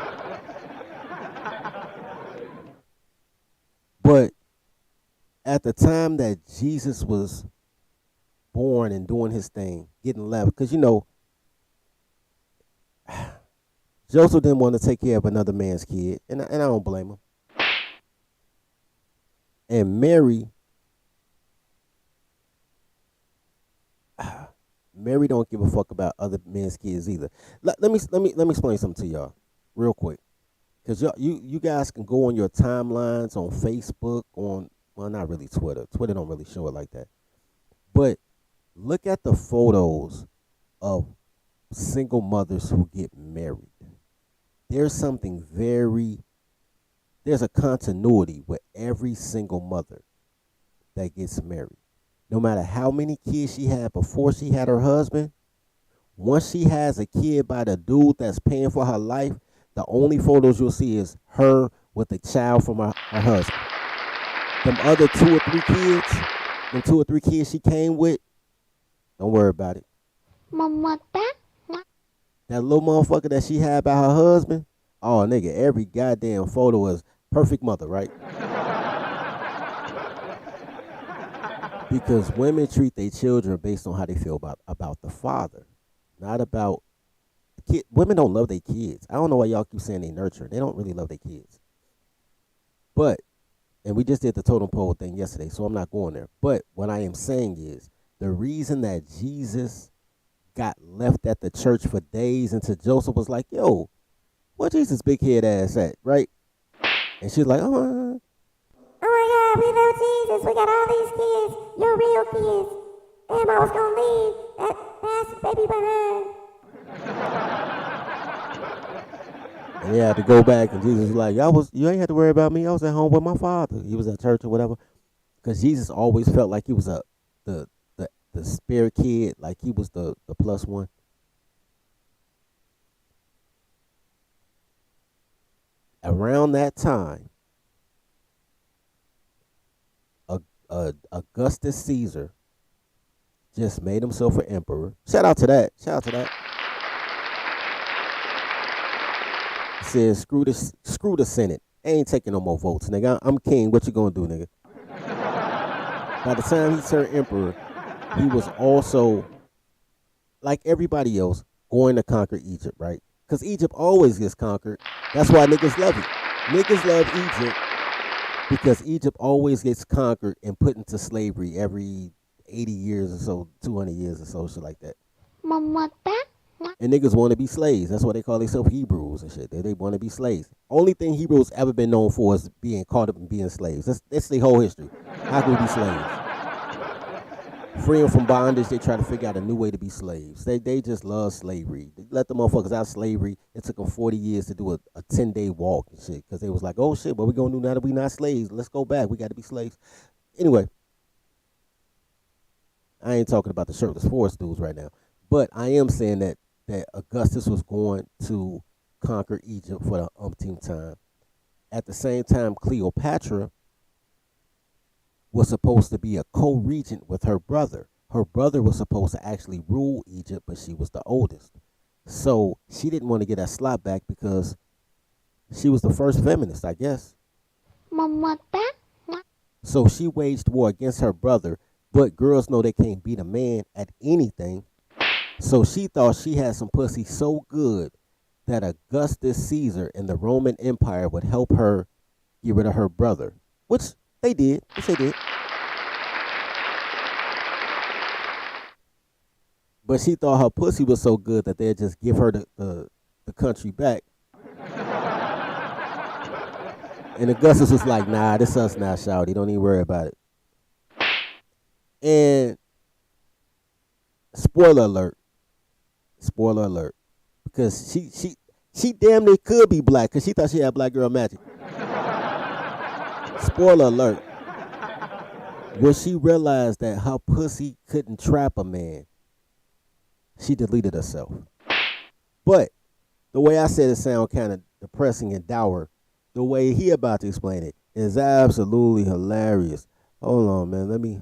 But at the time that Jesus was born and doing his thing, getting left, because Joseph didn't want to take care of another man's kid, and I don't blame him. And Mary don't give a fuck about other men's kids either. Let me explain something to y'all real quick, because you guys can go on your timelines on Facebook, well, not really Twitter. Twitter don't really show it like that, but look at the photos of single mothers who get married. There's a continuity with every single mother that gets married. No matter how many kids she had before she had her husband, once she has a kid by the dude that's paying for her life, the only photos you'll see is her with a child from her husband. Them other two or three kids she came with, don't worry about it. That little motherfucker that she had by her husband, oh nigga, every goddamn photo is perfect mother, right? Because women treat their children based on how they feel about the father, not about the kid. Women don't love their kids. I don't know why y'all keep saying they nurture. They don't really love their kids. But, and we just did the totem pole thing yesterday, so I'm not going there. But what I am saying is, the reason that Jesus got left at the church for days until Joseph was like, yo, where Jesus' big head ass at, right? And she's like, oh my God, we love Jesus. We got all these kids. You're real kids. Damn, I was going to leave that bastard baby behind. And they had to go back, and Jesus was like, you ain't had to worry about me. I was at home with my father. He was at church or whatever. Because Jesus always felt like he was the spare kid, like he was the plus one. Around that time, Augustus Caesar just made himself an emperor. Shout out to that. Says screw the Senate. I ain't taking no more votes, nigga. I'm king. What you gonna do, nigga? By the time he turned emperor, he was also, like everybody else, going to conquer Egypt, right? Because Egypt always gets conquered. That's why niggas love it. Niggas love Egypt because Egypt always gets conquered and put into slavery every 80 years or so, 200 years or so, shit like that. And niggas want to be slaves. That's why they call themselves Hebrews and shit. They want to be slaves. Only thing Hebrews ever been known for is being caught up and being slaves. That's their whole history. How can we be slaves? Freeing from bondage, they try to figure out a new way to be slaves. They just love slavery. They let the motherfuckers out of slavery. It took them 40 years to do a 10-day walk and shit. Because they was like, oh shit, what we going to do now that we not slaves? Let's go back. We got to be slaves. Anyway, I ain't talking about the shirtless forest dudes right now. But I am saying that Augustus was going to conquer Egypt for the umpteenth time. At the same time, Cleopatra was supposed to be a co-regent with her brother. Her brother was supposed to actually rule Egypt, but she was the oldest. So she didn't want to get that slot back because she was the first feminist, I guess. So she waged war against her brother, but girls know they can't beat a man at anything. So she thought she had some pussy so good that Augustus Caesar and the Roman Empire would help her get rid of her brother, which they did. But she thought her pussy was so good that they'd just give her the country back. And Augustus was like, nah, this us now, shawty. Don't even worry about it. And spoiler alert, because she damn near could be black because she thought she had black girl magic. Spoiler alert. When she realized that her pussy couldn't trap a man, she deleted herself. But the way I said it sound kind of depressing and dour. The way he about to explain it is absolutely hilarious. Hold on, man. Let me.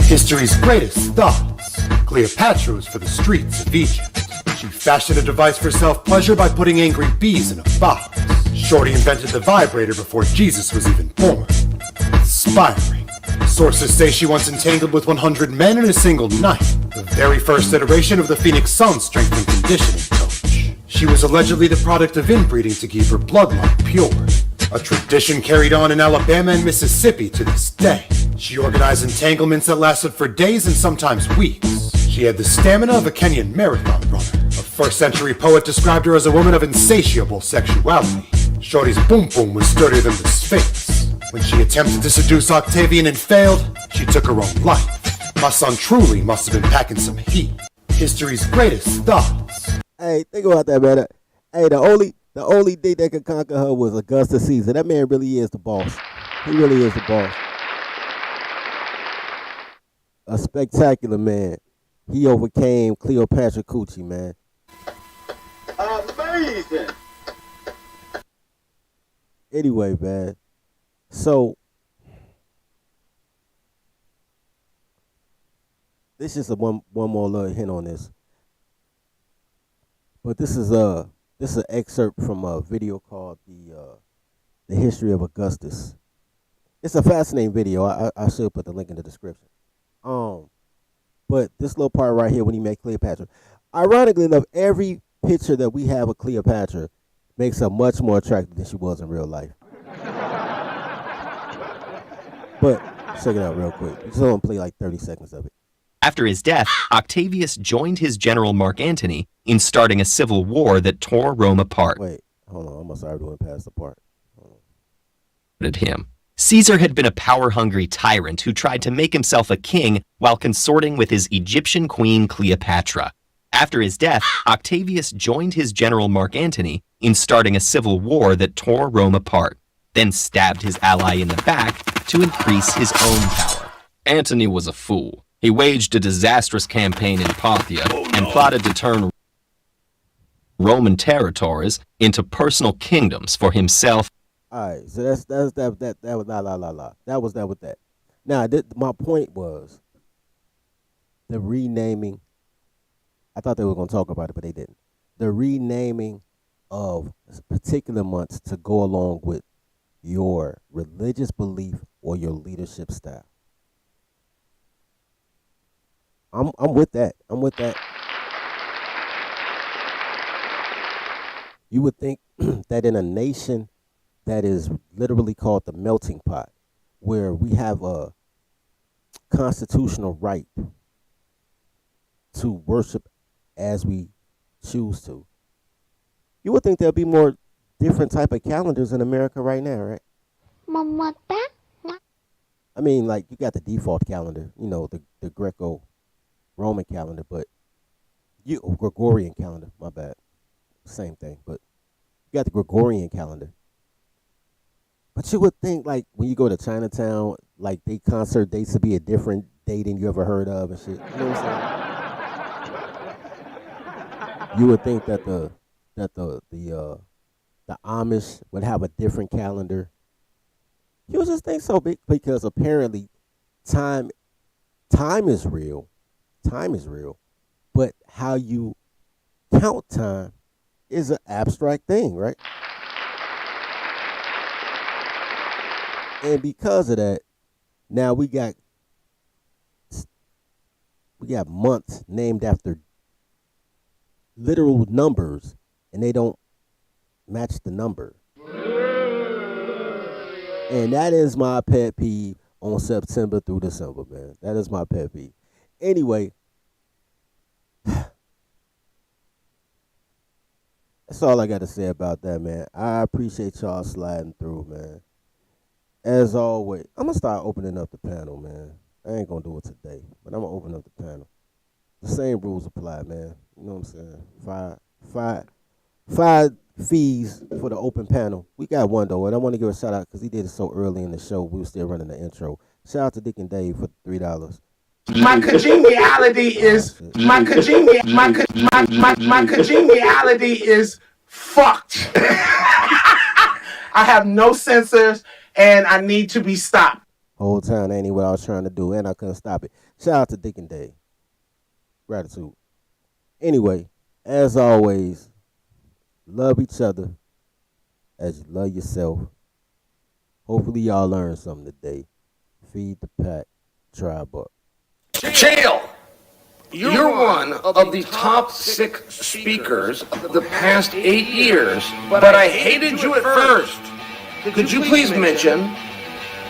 His History's greatest thoughts. Cleopatra was for the streets of Egypt. She fashioned a device for self-pleasure by putting angry bees in a box. Shorty invented the vibrator before Jesus was even born. Inspiring. Sources say she once entangled with 100 men in a single night. The very first iteration of the Phoenix Sun strength and conditioning coach. She was allegedly the product of inbreeding to keep her bloodline pure. A tradition carried on in Alabama and Mississippi to this day. She organized entanglements that lasted for days and sometimes weeks. She had the stamina of a Kenyan marathon runner. A first-century poet described her as a woman of insatiable sexuality. Shorty's boom boom was sturdier than the Sphinx. When she attempted to seduce Octavian and failed, she took her own life. My son truly must have been packing some heat. History's greatest thoughts. Hey, think about that, man. Hey, the only thing that could conquer her was Augustus Caesar. That man really is the boss. He really is the boss. A spectacular man. He overcame Cleopatra Coochie, man. Amazing. Anyway, man. So this is one more little hint on this. But this is an excerpt from a video called the History of Augustus. It's a fascinating video. I should put the link in the description. But this little part right here when he made Cleopatra. Ironically enough, every picture that we have of Cleopatra makes her much more attractive than she was in real life. But check it out real quick. Just want to play like 30 seconds of it. After his death, Octavius joined his general Mark Antony in starting a civil war that tore Rome apart. Wait, hold on. I'm sorry doing past the part. Him. Caesar had been a power-hungry tyrant who tried to make himself a king while consorting with his Egyptian queen Cleopatra. After his death, Octavius joined his general Mark Antony in starting a civil war that tore Rome apart, then stabbed his ally in the back to increase his own power. Antony was a fool. He waged a disastrous campaign in Parthia and plotted to turn Roman territories into personal kingdoms for himself. All right, so that was That was that with that. Now, my point was the renaming. I thought they were going to talk about it, but they didn't. The renaming of particular months to go along with your religious belief or your leadership style. I'm with that. I'm with that. You would think that in a nation that is literally called the melting pot, where we have a constitutional right to worship as we choose to, you would think there'll be more different type of calendars in America right now, right? I mean, like, you got the default calendar, you know, the Greco-Roman calendar, but Gregorian calendar, my bad, same thing, but you got the Gregorian calendar. But you would think, like, when you go to Chinatown, like, they concert dates to be a different day than you ever heard of and shit. You know what I'm saying? You would think that the Amish would have a different calendar. You would just think so, because apparently time is real. Time is real. But how you count time is an abstract thing, right? And because of that, now we got months named after literal numbers, and they don't match the number. And that is my pet peeve on September through December, man. That is my pet peeve. Anyway, that's all I got to say about that, man. I appreciate y'all sliding through, man. As always, I'm going to start opening up the panel, man. I ain't going to do it today, but I'm going to open up the panel. The same rules apply, man. You know what I'm saying? Five fees for the open panel. We got one, though, and I want to give a shout-out because he did it so early in the show. We were still running the intro. Shout out to Dick and Dave for $3. My congeniality is my congeniality is fucked. I have no sensors and I need to be stopped. Whole time, that ain't what I was trying to do, and I couldn't stop it. Shout out to Dick and Dave. Gratitude. Anyway, as always, love each other as you love yourself. Hopefully y'all learned something today. Feed the pack, try buck. Chill! You're one of the top 6 speakers of the past 8 years, but I hated you at first. Could you please mention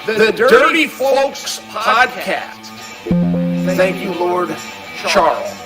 the Dirty Folks Podcast? Thank you, Lord Charles.